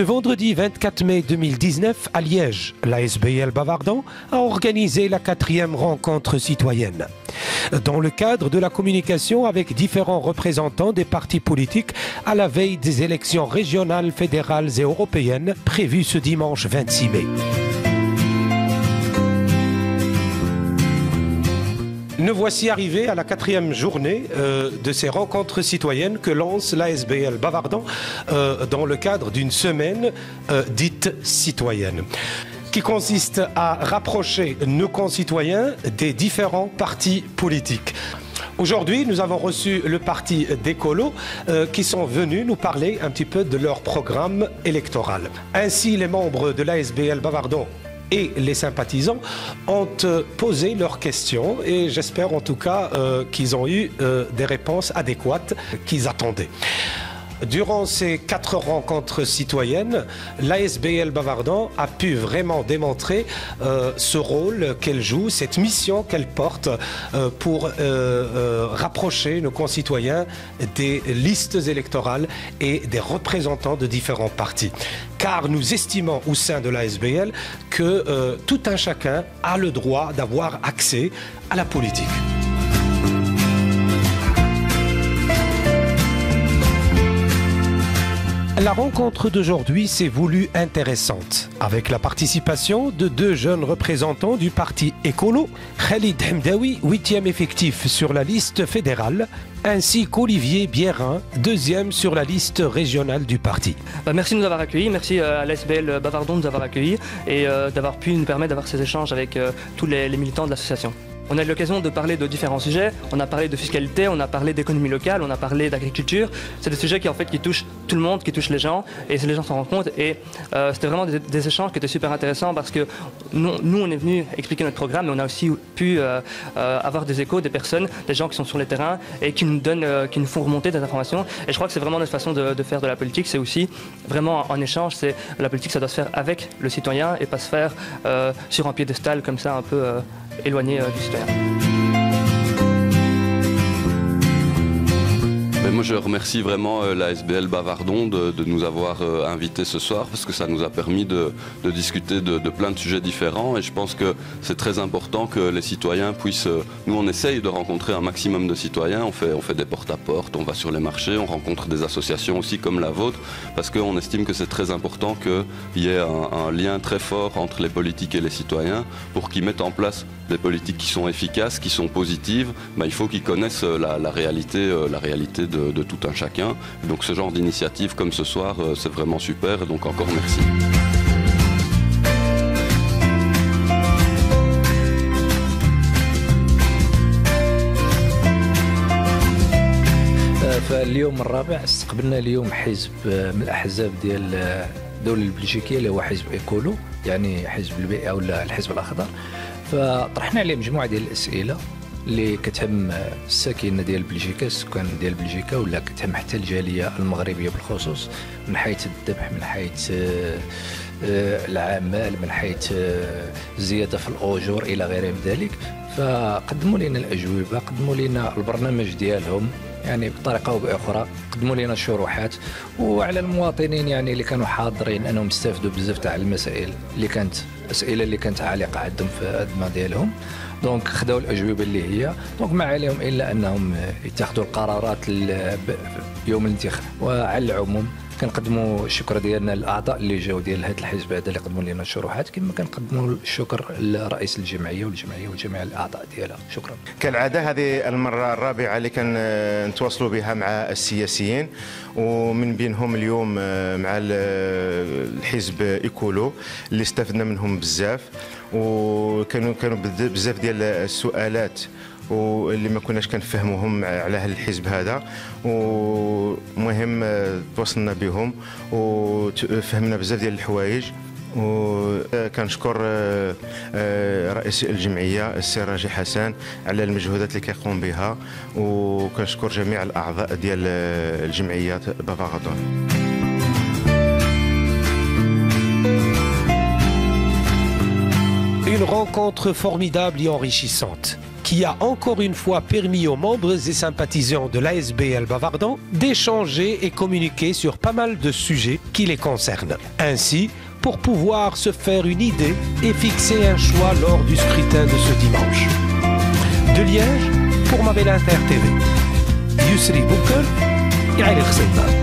Ce vendredi 24 mai 2019, à Liège, l'ASBL Bavardon a organisé la 4e rencontre citoyenne. Dans le cadre de la communication avec différents représentants des partis politiques à la veille des élections régionales, fédérales et européennes prévues ce dimanche 26 mai. Nous voici arrivés à la 4e journée de ces rencontres citoyennes que lance l'ASBL Bavardon dans le cadre d'une semaine dite citoyenne, qui consiste à rapprocher nos concitoyens des différents partis politiques. Aujourd'hui, nous avons reçu le parti d'Écolo qui sont venus nous parler un petit peu de leur programme électoral. Ainsi, les membres de l'ASBL Bavardon et les sympathisants ont posé leurs questions et j'espère en tout cas qu'ils ont eu des réponses adéquates qu'ils attendaient. Durant ces 4 rencontres citoyennes, l'ASBL Bavardon a pu vraiment démontrer ce rôle qu'elle joue, cette mission qu'elle porte pour rapprocher nos concitoyens des listes électorales et des représentants de différents partis. Car nous estimons au sein de l'ASBL que tout un chacun a le droit d'avoir accès à la politique. La rencontre d'aujourd'hui s'est voulue intéressante, avec la participation de 2 jeunes représentants du parti Écolo, Khalid Hamdaoui, 8e effectif sur la liste fédérale, ainsi qu'Olivier Bierin, 2e sur la liste régionale du parti. Merci de nous avoir accueillis, merci à l'ASBL Bavardon de nous avoir accueillis et d'avoir pu nous permettre d'avoir ces échanges avec tous les militants de l'association. On a eu l'occasion de parler de différents sujets, on a parlé de fiscalité, on a parlé d'économie locale, on a parlé d'agriculture. C'est des sujets qui touchent tout le monde, qui touchent les gens, et les gens s'en rendent compte. Et c'était vraiment des échanges qui étaient super intéressants parce que nous on est venu expliquer notre programme, mais on a aussi pu avoir des échos, des personnes, des gens qui sont sur le terrain et qui nous font remonter des informations. Et je crois que c'est vraiment notre façon de faire de la politique, c'est aussi vraiment en échange. C'est la politique, ça doit se faire avec le citoyen et pas se faire sur un piédestal comme ça un peu éloigné du citoyen. Moi, je remercie vraiment l'ASBL Bavardon de nous avoir invités ce soir parce que ça nous a permis de discuter de plein de sujets différents et je pense que c'est très important que les citoyens puissent... Nous, on essaye de rencontrer un maximum de citoyens, on fait des porte-à-porte, on va sur les marchés, on rencontre des associations aussi comme la vôtre parce qu'on estime que c'est très important qu'il y ait un lien très fort entre les politiques et les citoyens pour qu'ils mettent en place des politiques qui sont efficaces, qui sont positives. Il faut qu'ils connaissent la réalité de tout un chacun. Donc ce genre d'initiative comme ce soir, c'est vraiment super. Et donc encore merci. فاليوم الرابع استقبلنا اليوم حزب من الأحزاب ديال الدولة البلجيكية اللي هو حزب إيكولو، يعني حزب البيئة ولا الحزب الأخضر. فطرحنا عليه مجموعة ديال الأسئلة اللي كتهم الساكنه ديال بلجيكا، السكان ديال بلجيكا، ولا كتهم حتى الجاليه المغربيه بالخصوص من حيث الذبح، من حيث العمال، من حيث الزياده في الاجور الى غير من ذلك. فقدموا لنا الاجوبه، قدموا لنا البرنامج ديالهم يعني بطريقه او باخرى، قدموا لنا الشروحات، وعلى المواطنين يعني اللي كانوا حاضرين انهم استفدوا بزاف تاع المسائل اللي كانت اسئله اللي كانت عالقه عندهم في الخدمه ديالهم. دونك خداو الاجوبه اللي هي دونك ما عليهم الا انهم يتخذوا القرارات يوم الانتخاب. وعلى العموم كنقدموا الشكر ديالنا للاعضاء اللي جاوا ديال هذا الحزب هذا اللي قدموا لنا الشروحات، كما كنقدموا الشكر لرئيس الجمعيه وجميع الاعضاء ديالها. شكرا. كالعاده هذه المره الرابعه اللي كنتواصلوا بها مع السياسيين، ومن بينهم اليوم مع الحزب إيكولو اللي استفدنا منهم بزاف، وكانوا بزاف ديال السؤالات واللي ما كناش كنفهموهم على هذا الحزب هذا، ومهم تواصلنا بهم وفهمنا بزاف ديال الحوايج. وكنشكر رئيس الجمعيه السي راجي حسن على المجهودات اللي كيقوم بها، وكنشكر جميع الاعضاء ديال الجمعيه بافاردون. Une rencontre formidable et enrichissante qui a encore une fois permis aux membres et sympathisants de l'ASBL Bavardon d'échanger et communiquer sur pas mal de sujets qui les concernent. Ainsi, pour pouvoir se faire une idée et fixer un choix lors du scrutin de ce dimanche. De Liège, pour Mabel Inter TV. Yusri Bouker et Ali Khseiba.